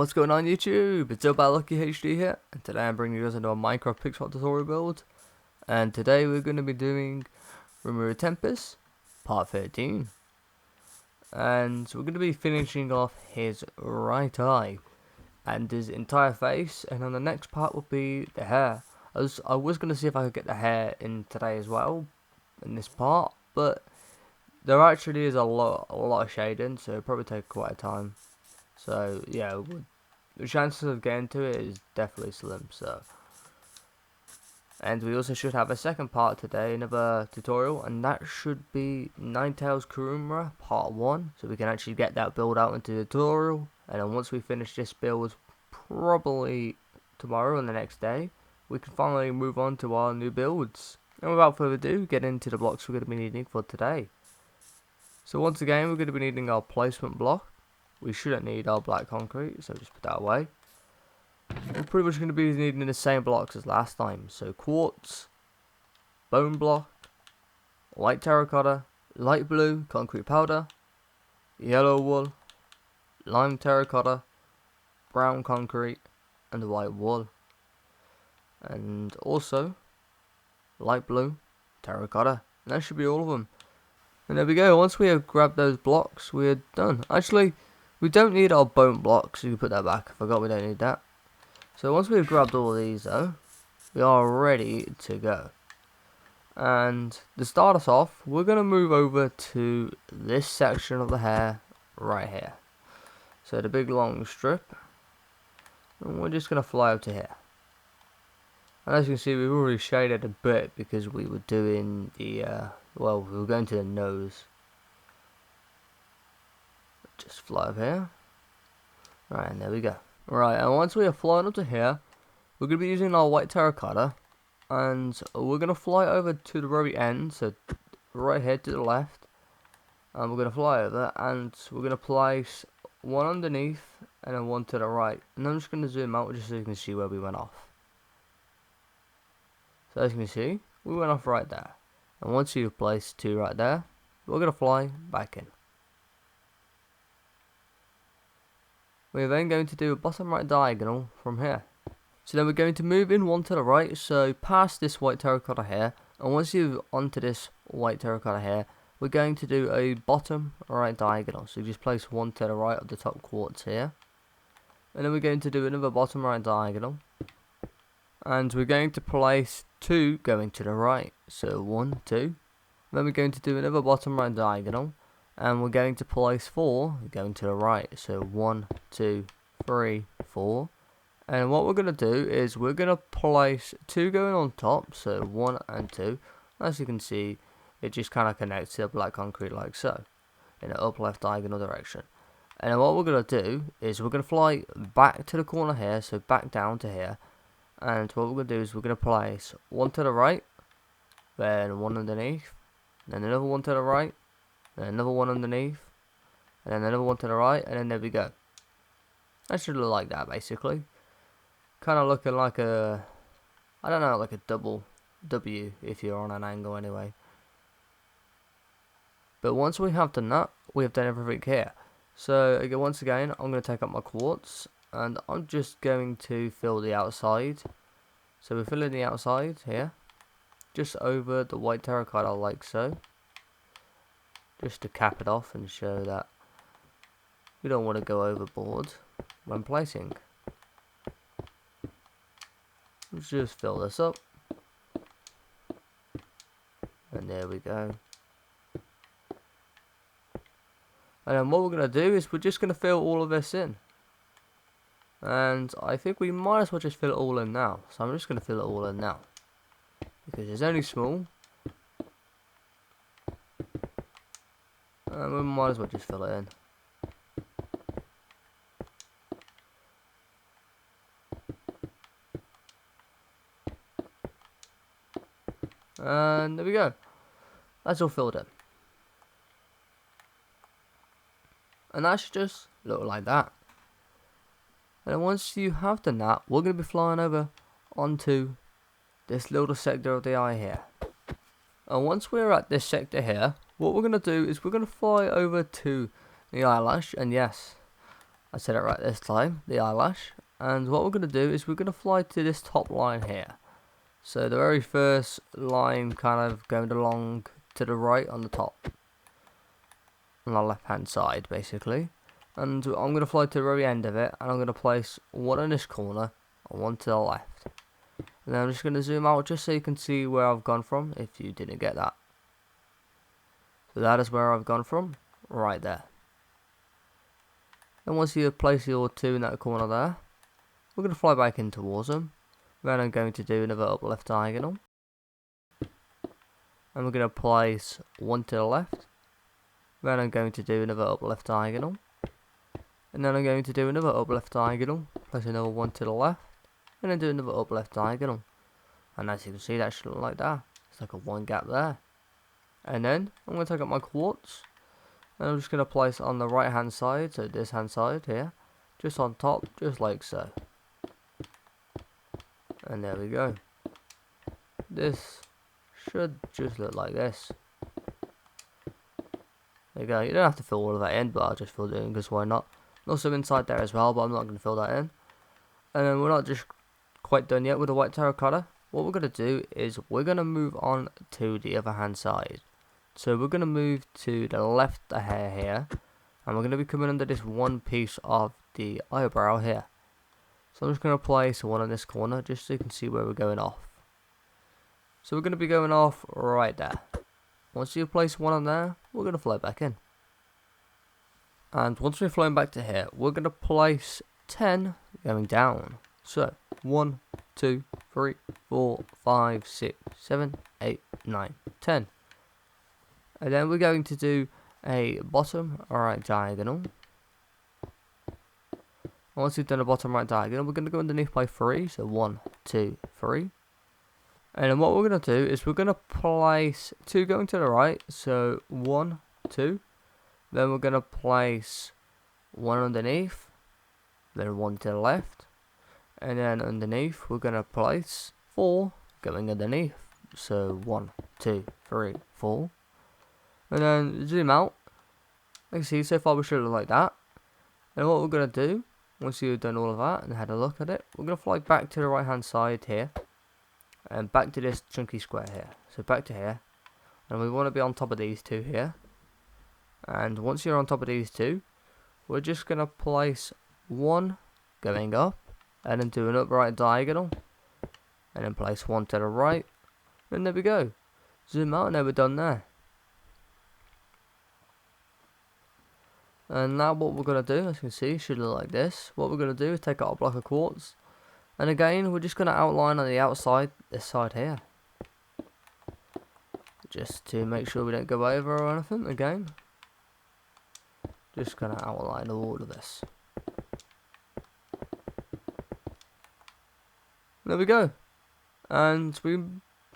what's going on YouTube? It's Eyebrow Lucky HD here, and today I'm bringing you guys into a Minecraft pixel tutorial build. And today we're going to be doing Rimuru Tempest, part 13. And we're going to be finishing off his right eye and his entire face, and on the next part will be the hair. I was going to see if I could get the hair in today as well, in this part, but there actually is a lot of shading, so it'll probably take quite a time. So yeah, the chances of getting to it is definitely slim. And we also should have a second part today, another tutorial, and that should be Ninetales Kurumra part 1, so we can actually get that build out into the tutorial. And then once we finish this build, probably tomorrow and the next day, we can finally move on to our new builds. And without further ado, get into the blocks we're going to be needing for today. So once again, we're going to be needing our placement block. We shouldn't need our black concrete, so just put that away. We're pretty much going to be needing the same blocks as last time. So quartz, bone block, white terracotta, light blue concrete powder, yellow wool, lime terracotta, brown concrete, and white wool. And also light blue terracotta. And that should be all of them. And there we go. Once we have grabbed those blocks, we're done. Actually, we don't need our bone blocks, so you can put that back. I forgot we don't need that. So once we've grabbed all of these though, we are ready to go. And to start us off, we're going to move over to this section of the hair right here. So the big long strip. And we're just going to fly up to here. And as you can see, we've already shaded a bit because we were doing the, well, we were going to the nose. Just fly up here. Right, and there we go. Right, and once we are flying up to here, we're going to be using our white terracotta. And we're going to fly over to the very end, so right here to the left. And we're going to fly over, and we're going to place one underneath, and then one to the right. And I'm just going to zoom out just so you can see where we went off. So as you can see, we went off right there. And once you've placed two right there, we're going to fly back in. We're then going to do a bottom right diagonal from here. So then we're going to move in one to the right, so past this white terracotta here, and once you're onto this white terracotta here, we're going to do a bottom right diagonal. So you just place one to the right of the top quartz here. And then we're going to do another bottom right diagonal. And we're going to place two going to the right, so 1, 2. Then we're going to do another bottom right diagonal. And we're going to place 4 going to the right, so 1, 2, 3, 4. And what we're going to do is we're going to place 2 going on top, so 1 and 2. As you can see, it just kind of connects to the black concrete like so, in an up left diagonal direction. And then what we're going to do is we're going to fly back to the corner here, so back down to here. And what we're going to do is we're going to place 1 to the right, then 1 underneath, then another 1 to the right, then another 1 underneath, and then another 1 to the right, and then there we go. That should look like that basically. Kind of looking like a, I don't know, like a double W if you're on an angle anyway. But once we have done that, we have done everything here. So again, once again, I'm going to take up my quartz, and I'm just going to fill the outside. So we're filling the outside here, just over the white terracotta like so. Just to cap it off and show that we don't want to go overboard when placing. Let's just fill this up. And there we go. And then what we're going to do is we're just going to fill all of this in. And I think we might as well just fill it all in now. So I'm just going to fill it all in now. Because it's only small. And we might as well just fill it in. And there we go. That's all filled in. And that should just look like that. And then once you have done that, we're going to be flying over onto this little sector of the eye here. And once we're at this sector here, what we're going to do is we're going to fly over to the eyelash, and yes, I said it right this time, the eyelash. And what we're going to do is we're going to fly to this top line here. So the very first line kind of going along to the right on the top. On the left hand side basically. And I'm going to fly to the very end of it, and I'm going to place one in this corner and one to the left. And then I'm just going to zoom out just so you can see where I've gone from if you didn't get that. So that is where I've gone from, right there. Then once you place your two in that corner there, we're going to fly back in towards them. Then I'm going to do another up left diagonal. And we're going to place one to the left. Then I'm going to do another up left diagonal. And then I'm going to do another up left diagonal, place another one to the left, and then do another up left diagonal. And as you can see, that should look like that. It's like a one gap there. And then I'm going to take up my quartz, and I'm just going to place it on the right hand side, so this hand side here, just on top, just like so. And there we go. This should just look like this. There you go. You don't have to fill all of that in, but I'll just fill it in because why not? Also inside there as well, but I'm not going to fill that in. And then we're not just quite done yet with the white terracotta. What we're going to do is we're going to move on to the other hand side. So we're going to move to the left a hair here, and we're going to be coming under this one piece of the eyebrow here. So I'm just going to place one in this corner just so you can see where we're going off. So we're going to be going off right there. Once you place one on there, we're going to fly back in. And once we've flown back to here, we're going to place 10 going down. So 1, 2, 3, 4, 5, 6, 7, 8, 9, 10. And then we're going to do a bottom right diagonal. Once we've done a bottom right diagonal, we're going to go underneath by 3. So 1, 2, 3. And then what we're going to do is we're going to place 2 going to the right. So 1, 2. Then we're going to place 1 underneath. Then 1 to the left. And then underneath we're going to place 4 going underneath. So 1, 2, 3, 4. And then zoom out. Like you see, so far we should look like that. And what we're going to do, once you've done all of that and had a look at it, we're going to fly back to the right hand side here. And back to this chunky square here. So back to here. And we want to be on top of these two here. And once you're on top of these two, we're just going to place 1 going up. And then do an upright diagonal. And then place 1 to the right. And there we go. Zoom out and then we're done there. And now what we're going to do, as you can see, should look like this. What we're going to do is take out a block of quartz. And again, we're just going to outline on the outside, this side here. Just to make sure we don't go over or anything, again. Just going to outline all of this. There we go. And we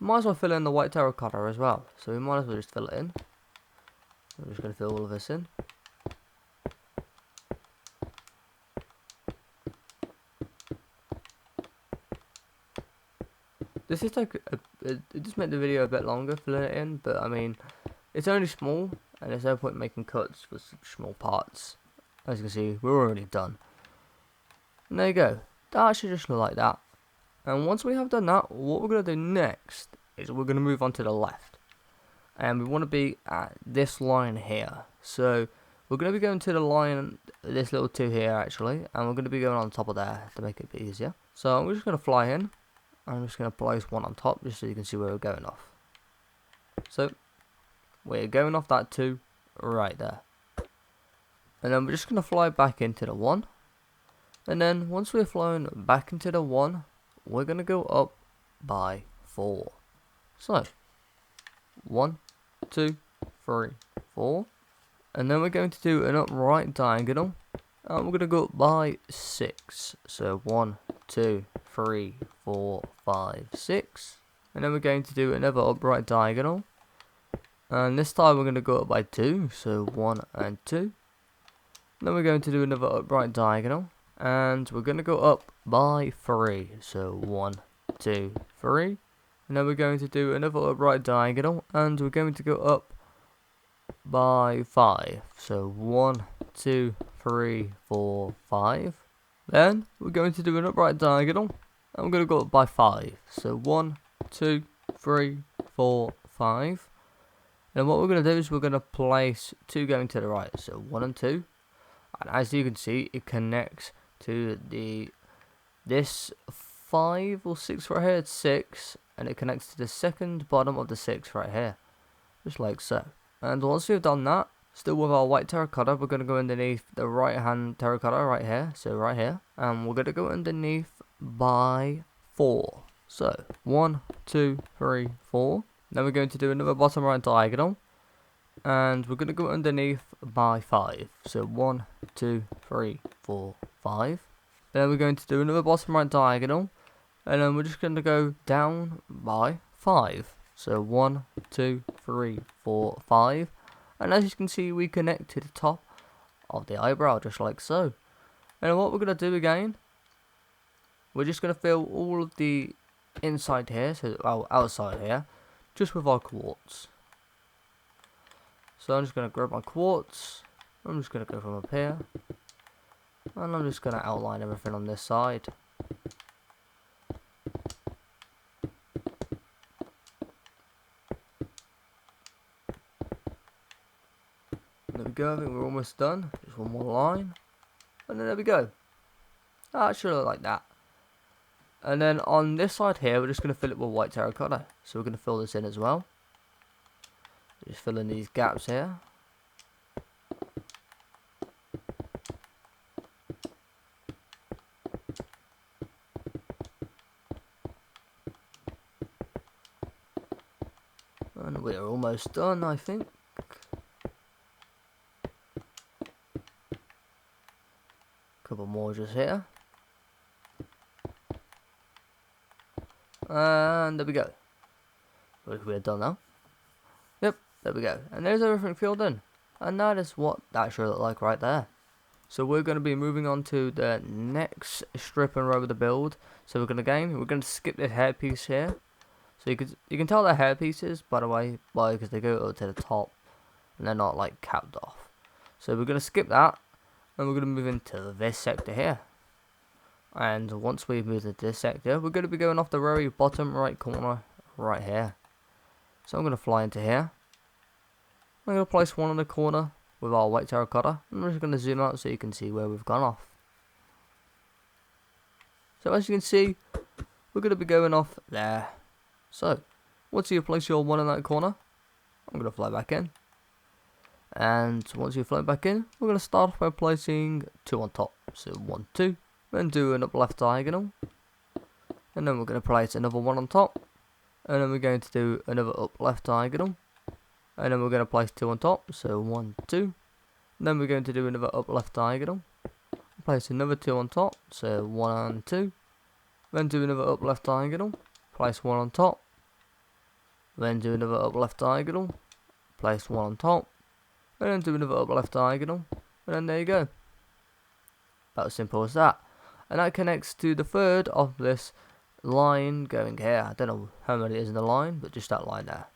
might as well fill in the white terracotta as well. So we might as well just fill it in. I'm just going to fill all of this in. This is like, it just made the video a bit longer filling it in, but I mean, it's only small, and there's no point making cuts for such small parts. As you can see, we're already done. And there you go. That should just look like that. And once we have done that, what we're going to do next is we're going to move on to the left. And we want to be at this line here. So we're going to be going to the line, this little 2 here actually, and we're going to be going on top of there to make it a bit easier. So we're just going to fly in. I'm just going to place 1 on top just so you can see where we're going off. So we're going off that 2 right there. And then we're just going to fly back into the 1. And then once we're flown back into the 1, we're going to go up by 4. So 1, 2, 3, 4. And then we're going to do an upright diagonal. And we're going to go up by 6. So 1, 2, 3, 4, 5, 6. And then we're going to do another upright diagonal. And this time we're going to go up by 2. So 1 and 2. And then we're going to do another upright diagonal. And we're going to go up by 3. So 1, 2, 3. And then we're going to do another upright diagonal. And we're going to go up by 5. So 1, 2, 3, 4, 5. Then we're going to do an upright diagonal, and we're going to go up by 5. So 1, 2, 3, 4, 5. And what we're going to do is we're going to place 2 going to the right, so 1 and 2. And as you can see, it connects to this 5 or 6 right here. It's 6, and it connects to the second bottom of the 6 right here, just like so. And once we've done that, still with our white terracotta, we're going to go underneath the right hand terracotta right here, so right here, and we're going to go underneath by 4. So 1, 2, 3, 4. Then we're going to do another bottom right diagonal, and we're going to go underneath by 5. So 1, 2, 3, 4, 5. Then we're going to do another bottom right diagonal, and then we're just going to go down by 5. So 1, 2, 3, 4, 5. And as you can see, we connect to the top of the eyebrow, just like so. And what we're going to do again, we're just going to fill all of the inside here, so our outside here, just with our quartz. So I'm just going to grab my quartz, I'm just going to go from up here, and I'm just going to outline everything on this side. There we go, I think we're almost done. Just one more line. And then there we go. That should look like that. And then on this side here, we're just going to fill it with white terracotta. So we're going to fill this in as well. Just fill in these gaps here. And we're almost done, I think. Couple more just here. And there we go. We're done now. Yep, there we go. And there's everything filled in. And that is what that should look like right there. So we're going to be moving on to the next strip and row of the build. So we're going to skip this hair piece here. So you can tell they're hair pieces, by the way, because they go up to the top and they're not like capped off. So we're going to skip that. And we're going to move into this sector here. And once we've moved into this sector, we're going to be going off the very bottom right corner right here. So I'm going to fly into here. I'm going to place one in the corner with our white terracotta. I'm just going to zoom out so you can see where we've gone off. So as you can see, we're going to be going off there. So once you place your one in that corner, I'm going to fly back in. And once you float back in, we're going to start off by placing 2 on top. So 1, 2, then do an up left diagonal. And then we're going to place another 1 on top. And then we're going to do another up left diagonal. And then we're going to place 2 on top. So 1, 2. And then we're going to do another up left diagonal. Place another 2 on top. So 1 and 2. Then do another up left diagonal. Place 1 on top. Then do another up left diagonal. Place 1 on top. And then do another up left diagonal, and then there you go. About as simple as that. And that connects to the third of this line going here. I don't know how many it is in the line, but just that line there.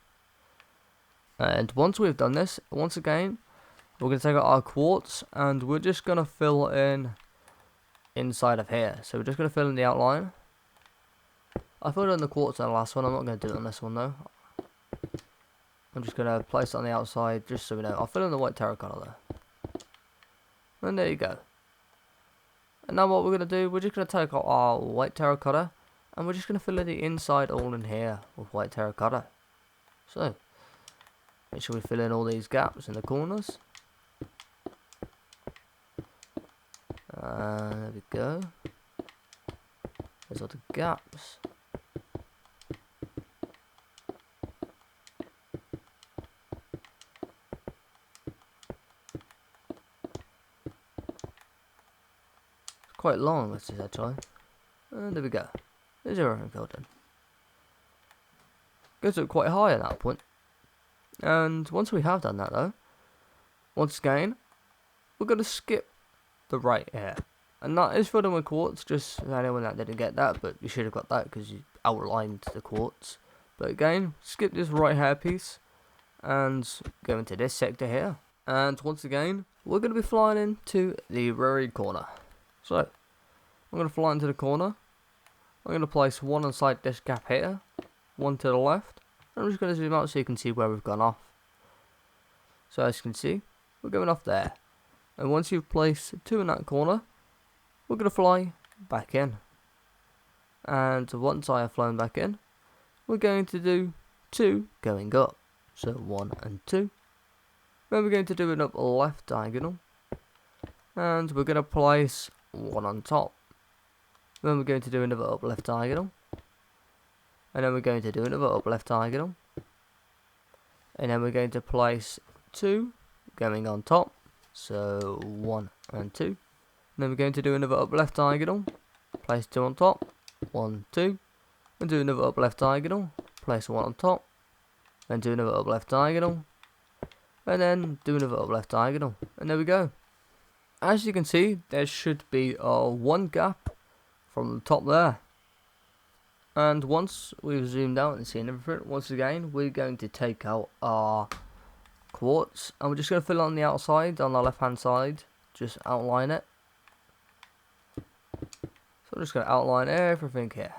And once we've done this, once again, we're going to take out our quartz, and we're just going to fill in inside of here. So we're just going to fill in the outline. I filled in the quartz on the last one, I'm not going to do it on this one though. I'm just going to place it on the outside, just so we know. I'll fill in the white terracotta there. And there you go. And now what we're going to do, we're just going to take out our white terracotta, and we're just going to fill in the inside all in here with white terracotta. So, make sure we fill in all these gaps in the corners. There we go. There's all the gaps. Quite long, this is actually. And there we go. There's everything filled in. Goes up quite high at that point. And once we have done that though, once again, we're going to skip the right here. And that is filled in with quartz, just for anyone that didn't get that, but you should have got that because you outlined the quartz. But again, skip this right hair piece and go into this sector here. And once again, we're going to be flying into the very corner. So, I'm going to fly into the corner. I'm going to place one inside this gap here, one to the left. I'm just going to zoom out so you can see where we've gone off. So as you can see, we're going off there. And once you've placed two in that corner, we're going to fly back in. And once I have flown back in, we're going to do two going up. So 1 and 2. Then we're going to do an up left diagonal. And we're going to place one on top. Then we're going to do another up left diagonal. And then we're going to do another up left diagonal. And then we're going to place two going on top. So 1 and 2. And then we're going to do another up left diagonal. Place 2 on top. 1, 2. And do another up left diagonal. Place 1 on top. Then do another up left diagonal. And then do another up left diagonal. And there we go. As you can see, there should be one gap from the top there. And once we've zoomed out and seen everything, once again, we're going to take out our quartz. And we're just going to fill it on the outside, on the left hand side. Just outline it. So I'm just going to outline everything here.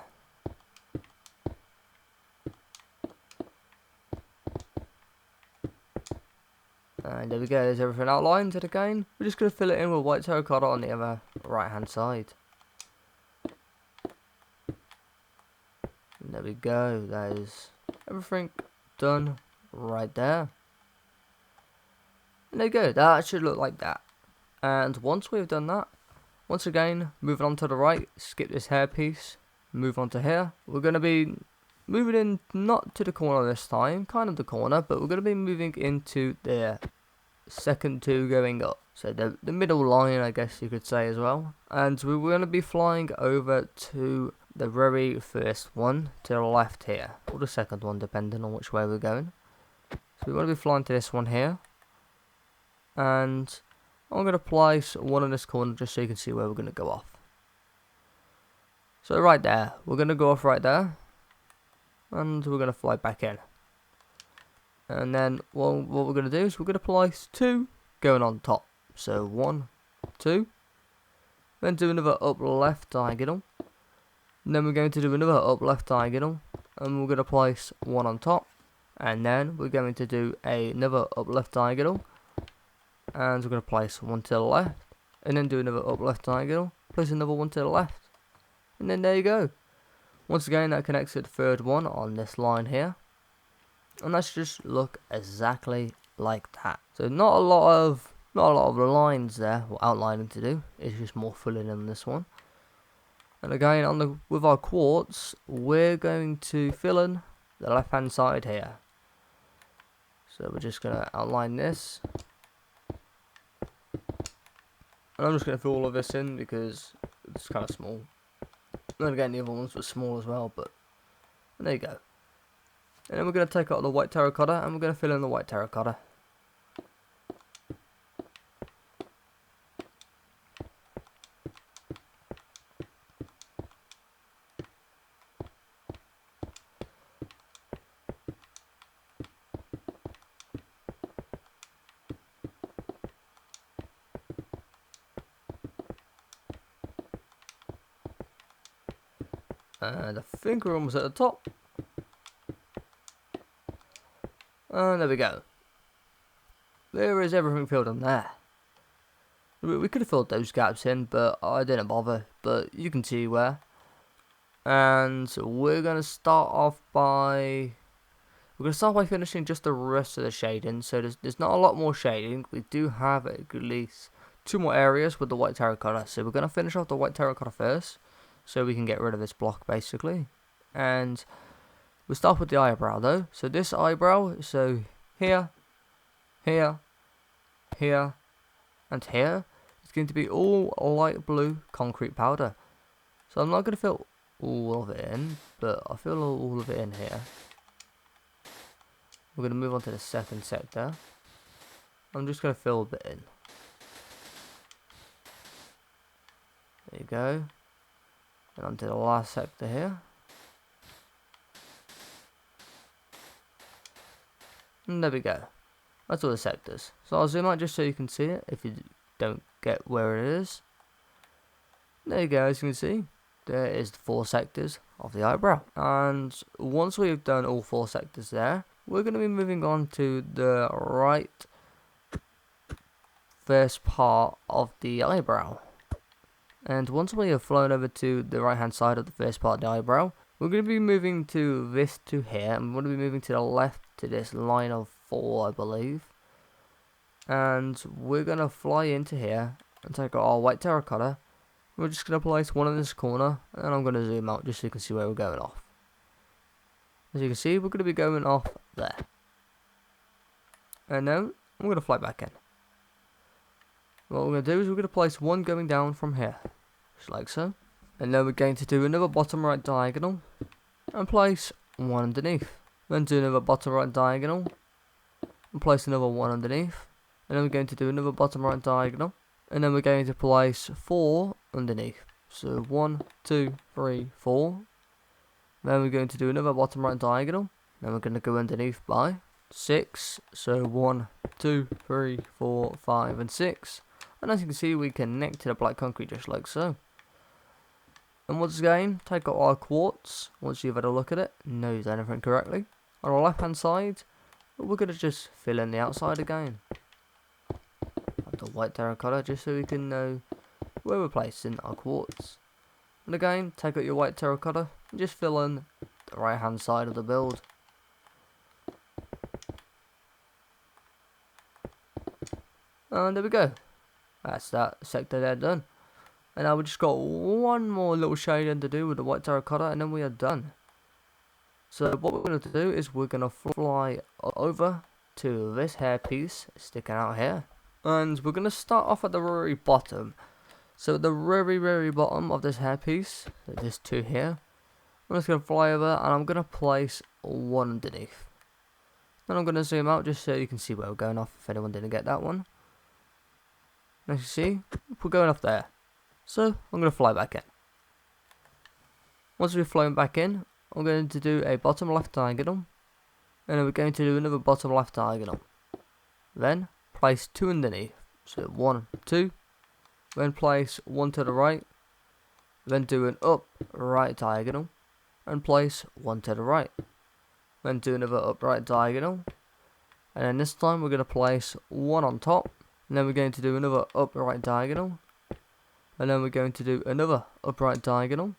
And there we go, there's everything outlined. And again, we're just going to fill it in with white terracotta on the other right hand side. And there we go, there's everything done right there. And there you go, that should look like that. And once we've done that, once again, moving on to the right, skip this hair piece, move on to here. We're going to be moving in, not to the corner this time, kind of the corner, but we're going to be moving into the second two going up. So the middle line, I guess you could say as well. And we're going to be flying over to the very first one to the left here, or the second one depending on which way we're going. So we want to be flying to this one here. And I'm going to place one in this corner just so you can see where we're going to go off. So right there, we're going to go off right there. And we're going to fly back in. And then what we're going to do is we're going to place two going on top. So 1, 2. Then do another up left diagonal. And then we're going to do another up left diagonal. And we're going to place one on top. And then we're going to do another up left diagonal. And we're going to place one to the left. And then do another up left diagonal. Place another one to the left. And then there you go. Once again, that connects to the third one on this line here. And that should just look exactly like that. So not a lot of lines there, or outlining to do. It's just more filling in this one. And again, with our quartz, we're going to fill in the left hand side here. So we're just going to outline this. And I'm just going to fill all of this in because it's kind of small. And then again, the other ones were small as well, but there you go. And then we're going to take out the white terracotta and we're going to fill in the white terracotta. And I think we're almost at the top. And there we go. There is everything filled in there. We could have filled those gaps in, but I didn't bother. But you can see where. And we're going to start off by... We're going to start by finishing just the rest of the shading. So there's not a lot more shading. We do have at least 2 more areas with the white terracotta. So we're going to finish off the white terracotta first. So we can get rid of this block basically. And we'll start with the eyebrow though. So this eyebrow, so here, here, here, and here, it's going to be all light blue concrete powder. So I'm not going to fill all of it in, but I'll fill all of it in here. We're going to move on to the second sector. I'm just going to fill a bit in. There you go. And onto the last sector here. And there we go. That's all the sectors. So I'll zoom out just so you can see it if you don't get where it is. There you go, as you can see, there is the 4 sectors of the eyebrow. And once we've done all 4 sectors there, we're going to be moving on to the right first part of the eyebrow. And once we have flown over to the right hand side of the first part of the eyebrow, we're going to be moving to this to here, and we're going to be moving to the left to this line of 4, I believe. And we're going to fly into here and take our white terracotta. We're just going to place one in this corner, and I'm going to zoom out just so you can see where we're going off. As you can see, we're going to be going off there. And then I'm going to fly back in. What we're going to do is we're going to place one going down from here, just like so. And then we're going to do another bottom right diagonal, and place one underneath. Then do another bottom right diagonal, and place another one underneath. And then we're going to do another bottom right diagonal, and then we're going to place 4 underneath. So 1, 2, 3, 4. Then we're going to do another bottom right diagonal. Then we're going to go underneath by 6. So 1, 2, 3, 4, 5, and 6. And as you can see, we connect to the black concrete just like so. And once again, take out our quartz. Once you've had a look at it, know you've done everything correctly. On the left hand side, we're going to just fill in the outside again. The white terracotta, just so we can know where we're placing our quartz. And again, take out your white terracotta and just fill in the right hand side of the build. And there we go. That's that sector there done. And now we just got one more little shading to do with the white terracotta, and then we are done. So what we're going to do is we're going to fly over to this hair piece sticking out here. And we're going to start off at the very bottom. So the very bottom of this hairpiece, this 2 here, I'm just going to fly over and I'm going to place 1 underneath. Then I'm going to zoom out just so you can see where we're going off if anyone didn't get that one. As you see, we're going off there. So I'm going to fly back in. Once we've flown back in, I'm going to do a bottom left diagonal. And then we're going to do another bottom left diagonal. Then place 2 underneath. So 1, 2. Then place 1 to the right. Then do an up right diagonal. And place 1 to the right. Then do another upright diagonal. And then this time we're going to place 1 on top. And then we're going to do another upright diagonal. And then we're going to do another upright diagonal.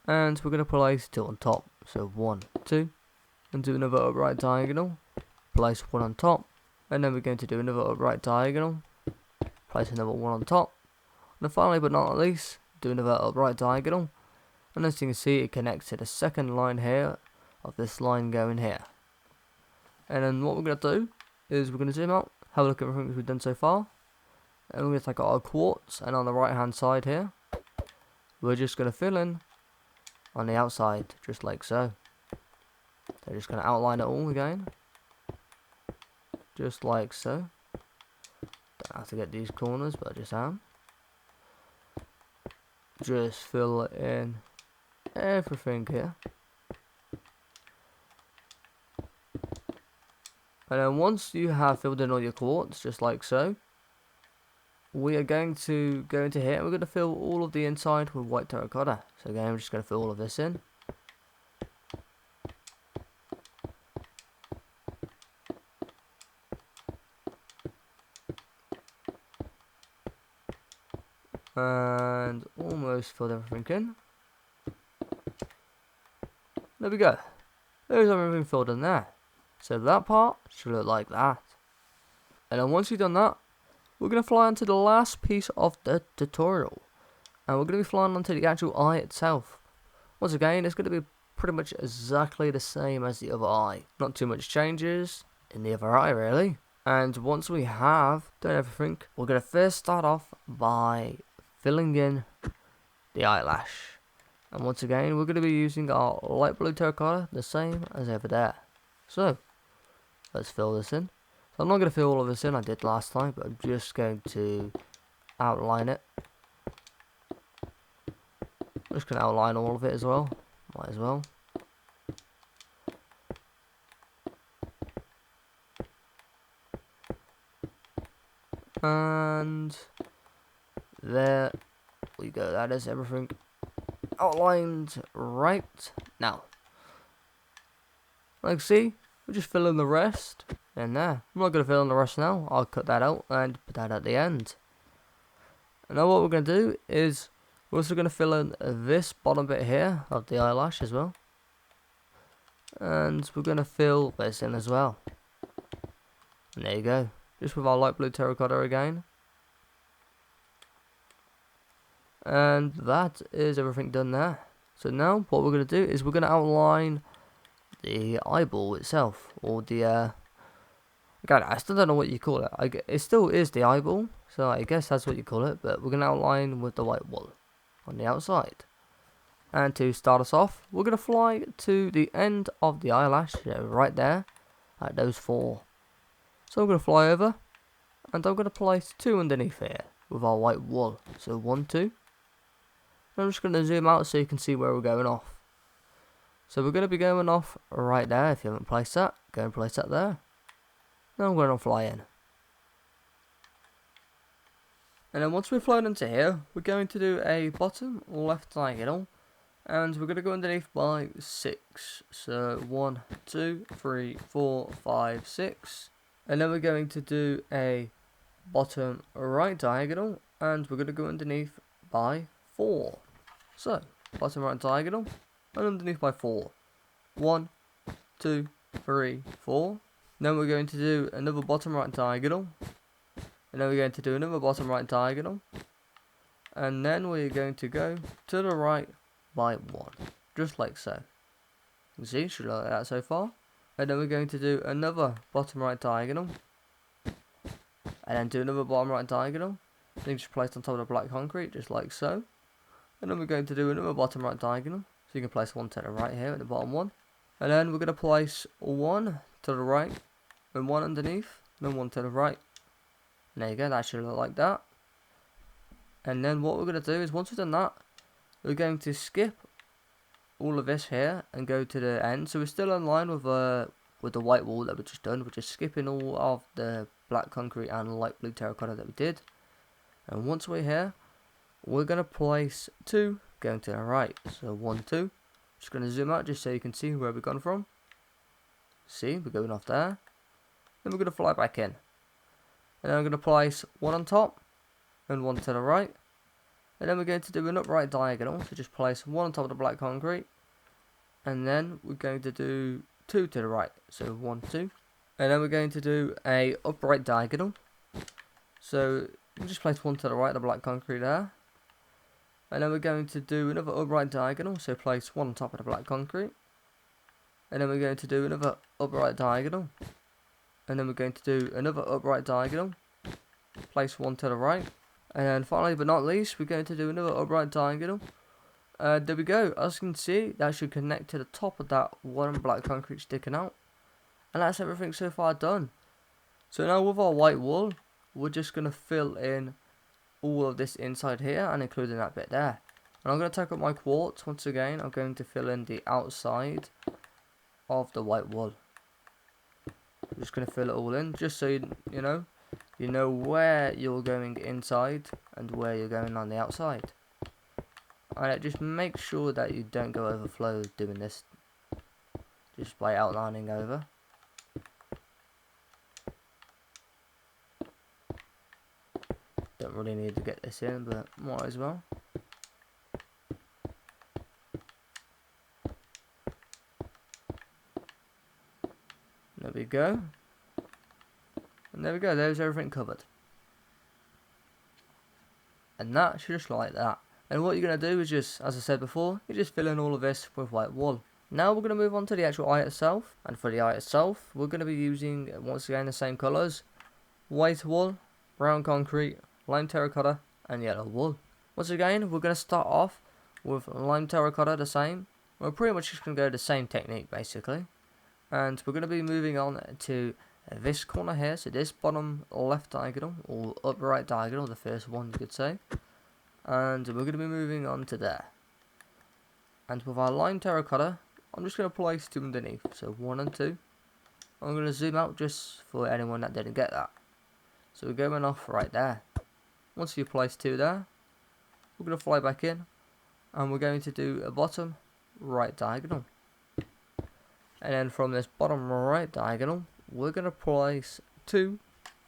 And we're going to place 2 on top. So 1, 2. And do another upright diagonal. Place 1 on top. And then we're going to do another upright diagonal. Place another 1 on top. And then finally but not least, do another upright diagonal. And as you can see, it connects to the second line here of this line going here. And then what we're going to do is we're going to zoom out, have a look at everything we've done so far. And we're going to take out our quartz, and on the right hand side here, we're just going to fill in on the outside, just like so. So just going to outline it all again. Just like so. Don't have to get these corners, but I just am. Just fill in everything here. And then once you have filled in all your quartz, just like so, we are going to go into here and we're going to fill all of the inside with white terracotta. So again, we're just going to fill all of this in. And almost filled everything in. There we go. There's everything filled in there. So that part should look like that. And then once you've done that, we're going to fly onto the last piece of the tutorial. And we're going to be flying onto the actual eye itself. Once again, it's going to be pretty much exactly the same as the other eye. Not too much changes in the other eye really. And once we have done everything, we're going to first start off by filling in the eyelash. And once again, we're going to be using our light blue terracotta, the same as over there. So, let's fill this in. So I'm not going to fill all of this in, I did last time, but I'm just going to outline it. I'm just going to outline all of it as well, might as well. And there we go. That is everything outlined right now. Like, see, we're just filling the rest in there. I'm not going to fill in the rest now. I'll cut that out and put that at the end. And now what we're going to do is we're also going to fill in this bottom bit here of the eyelash as well. And we're going to fill this in as well. And there you go. Just with our light blue terracotta again. And that is everything done there. So now what we're going to do is we're going to outline the eyeball itself. Or the, again, I still don't know what you call it. It still is the eyeball. So I guess that's what you call it. But we're going to outline with the white wool on the outside. And to start us off, we're going to fly to the end of the eyelash, right there, at those 4. So I'm going to fly over, and I'm going to place 2 underneath here with our white wool. So 1, 2. And I'm just going to zoom out so you can see where we're going off. So we're going to be going off right there. If you haven't placed that, go and place that there. Now I'm going to fly in. And then once we've flown into here, we're going to do a bottom left diagonal. And we're going to go underneath by 6. So 1, 2, 3, 4, 5, 6. And then we're going to do a bottom right diagonal. And we're going to go underneath by 4. So, bottom right diagonal. And underneath by 4. 1, 2, 3, 4. Then we're going to do another bottom right diagonal. And then we're going to do another bottom right diagonal. And then we're going to go to the right by 1, just like so. You see, should look like that so far. And then we're going to do another bottom right diagonal, and then do another bottom right diagonal. Then just placed on top of the black concrete, just like so. And then we're going to do another bottom right diagonal, so you can place 1 to the right here at the bottom 1. And then we're going to place 1 to the right, and 1 underneath, and then 1 to the right. And there you go, that should look like that. And then what we're going to do is, once we've done that, we're going to skip all of this here and go to the end. So we're still in line with the white wall that we just done. We're just skipping all of the black concrete and light blue terracotta that we did. And once we're here, we're going to place 2 going to the right. So 1, 2. Just going to zoom out just so you can see where we've gone from. See, we're going off there. Then we're going to fly back in. And then I'm going to place 1 on top and 1 to the right. And then we're going to do an upright diagonal, so just place 1 on top of the black concrete. And then we're going to do 2 to the right, so 1, 2. And then we're going to do a upright diagonal. So we'll just place 1 to the right of the black concrete there. And then we're going to do another upright diagonal, so place 1 on top of the black concrete. And then we're going to do another upright diagonal. And then we're going to do another upright diagonal, place 1 to the right. And then finally but not least, we're going to do another upright diagonal. There we go. As you can see, that should connect to the top of that one black concrete sticking out. And that's everything so far done. So now with our white wool, we're just going to fill in all of this inside here and including that bit there. And I'm going to take up my quartz once again. I'm going to fill in the outside of the white wool. I'm just going to fill it all in just so you know where you're going inside and where you're going on the outside. And just make sure that you don't go overflow doing this just by outlining over. Don't really need to get this in, but might as well. There we go. And there we go, there's everything covered. And that should just like that. And what you're going to do is just, as I said before, you just fill in all of this with white wool. Now we're going to move on to the actual eye itself. And for the eye itself, we're going to be using, once again, the same colours. White wool, brown concrete, lime terracotta, and yellow wool. Once again, we're going to start off with lime terracotta the same. We're pretty much just going to go the same technique, basically. And we're going to be moving on to this corner here, so this bottom left diagonal, or upright diagonal, the first one you could say. And we're going to be moving on to there. And with our lime terracotta, I'm just going to place 2 underneath, so 1 and 2. I'm going to zoom out just for anyone that didn't get that. So we're going off right there. Once you place 2 there, we're going to fly back in, and we're going to do a bottom right diagonal. And then from this bottom right diagonal, we're going to place 2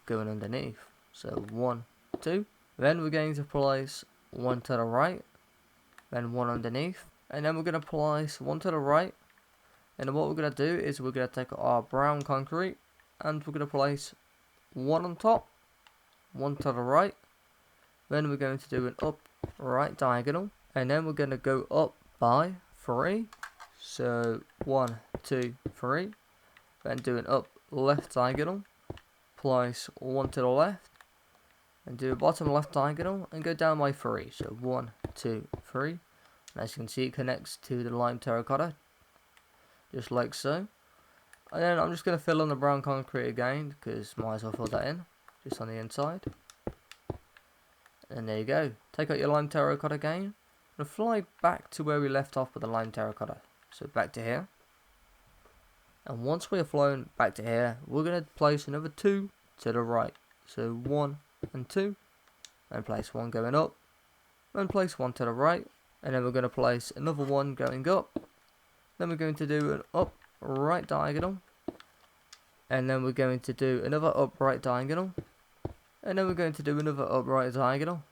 going underneath. So 1, 2. Then we're going to place 1 to the right, then 1 underneath, and then we're going to place 1 to the right. And then what we're going to do is we're going to take our brown concrete, and we're going to place 1 on top, 1 to the right. Then we're going to do an up right diagonal, and then we're going to go up by 3. So 1, 2, 3. Then do an up left diagonal, place 1 to the left, and do a bottom left diagonal and go down by 3. So 1, 2, 3. And as you can see, it connects to the lime terracotta, just like so. And then I'm just going to fill in the brown concrete again, because might as well fill that in, just on the inside. And there you go. Take out your lime terracotta again, and fly back to where we left off with the lime terracotta. So back to here. And once we are flown back to here, we're going to place another 2 to the right. So 1 and 2. And place 1 going up. Then place 1 to the right. And then we're going to place another 1 going up. Then we're going to do an up right diagonal. And then we're going to do another upright diagonal. And then we're going to do another upright diagonal.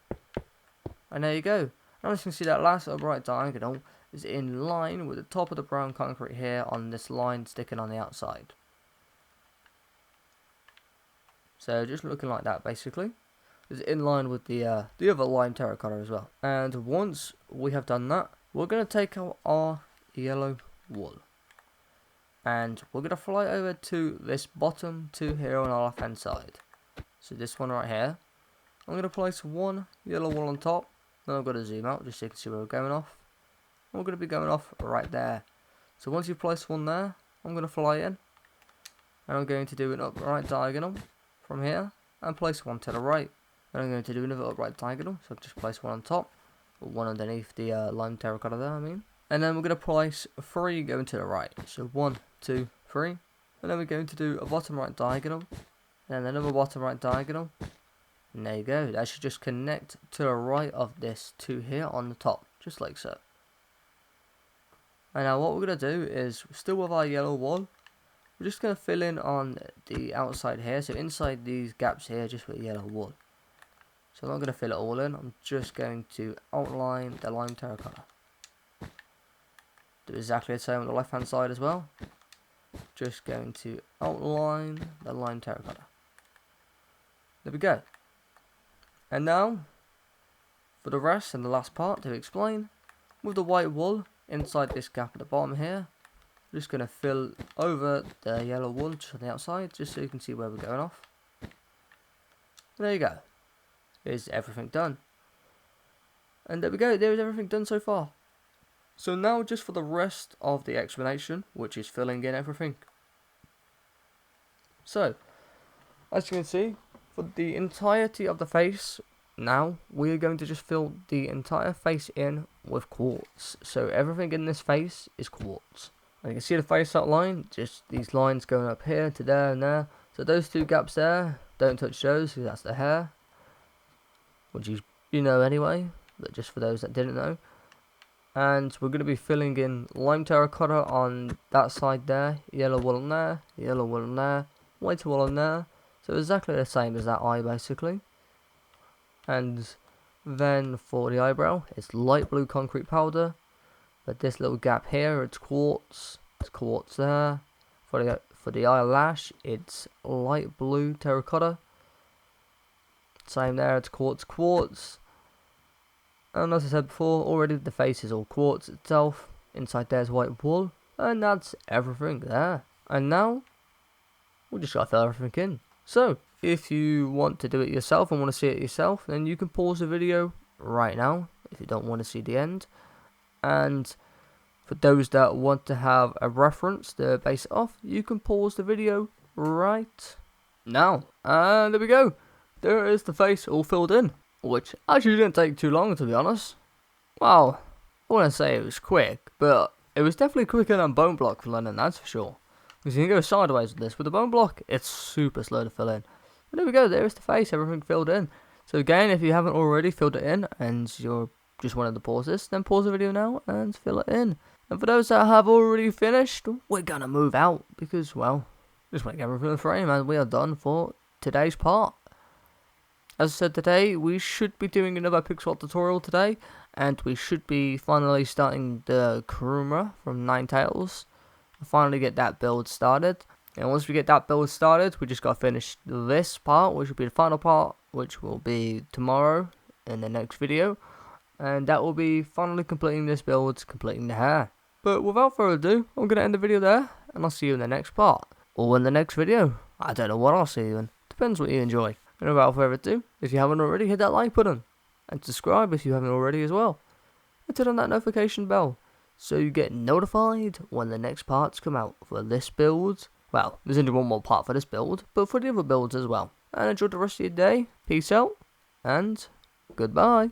And there you go. Now as you can see, that last upright diagonal is in line with the top of the brown concrete here on this line sticking on the outside. So just looking like that basically. It's in line with the other lime terracotta as well. And once we have done that, we're going to take out our yellow wool. And we're going to fly over to this bottom 2 here on our left hand side. So this one right here. I'm going to place 1 yellow wool on top. Then I've got to zoom out just so you can see where we're going off. We're going to be going off right there. So once you've placed 1 there, I'm going to fly in. And I'm going to do an upright diagonal from here. And place 1 to the right. And I'm going to do another upright diagonal. So I'll just place 1 on top. Or 1 underneath the lime terracotta there, I mean. And then we're going to place 3 going to the right. So 1, 2, 3. And then we're going to do a bottom right diagonal. And then another bottom right diagonal. And there you go. That should just connect to the right of this 2 here on the top. Just like so. And now what we're going to do is, still with our yellow wool, we're just going to fill in on the outside here. So inside these gaps here, just with yellow wool. So I'm not going to fill it all in. I'm just going to outline the lime terracotta. Do exactly the same on the left hand side as well. Just going to outline the lime terracotta. There we go. And now, for the rest and the last part to explain, with the white wool inside this gap at the bottom here, I'm just going to fill over the yellow wool just on the outside, just so you can see where we're going off. And there you go. Is everything done. And there we go, there is everything done so far. So now just for the rest of the explanation, which is filling in everything. So, as you can see, for the entirety of the face, now we are going to just fill the entire face in with quartz. So everything in this face is quartz. And you can see the face outline, just these lines going up here to there and there. So those 2 gaps there, don't touch those because that's the hair. Which you know anyway, but just for those that didn't know. And we're going to be filling in lime terracotta on that side there, yellow wool on there, yellow wool on there, white wool on there. So exactly the same as that eye basically. And then for the eyebrow, it's light blue concrete powder. But this little gap here, it's quartz there. For the eyelash, it's light blue terracotta. Same there, it's quartz. And as I said before, already the face is all quartz itself. Inside there's white wool. And that's everything there. And now, we'll just gotta fill everything in. So, if you want to do it yourself and want to see it yourself, then you can pause the video right now, if you don't want to see the end. And for those that want to have a reference to base it off, you can pause the video right now. And there we go. There is the face all filled in, which actually didn't take too long, to be honest. Well, I wouldn't say it was quick, but it was definitely quicker than bone block for London, that's for sure. Because you can go sideways with this. With the bone block, it's super slow to fill in. But there we go, there's the face, everything filled in. So again, if you haven't already filled it in and you're just wanted to pause this, then pause the video now and fill it in. And for those that have already finished, we're gonna move out because, well, just make everything in the frame and we are done for today's part. As I said today, we should be doing another pixel art tutorial today, and we should be finally starting the Kuruma from Ninetales. Finally get that build started. And once we get that build started, we just gotta finish this part, which will be the final part, which will be tomorrow in the next video. And that will be finally completing this build, completing the hair. But without further ado, I'm gonna end the video there, and I'll see you in the next part. Or in the next video. I don't know what I'll see you in. Depends what you enjoy. And without further ado, if you haven't already, hit that like button. And subscribe if you haven't already as well. And turn on that notification bell, so you get notified when the next parts come out for this build. Well, there's only one more part for this build, but for the other builds as well. And enjoy the rest of your day. Peace out, and goodbye.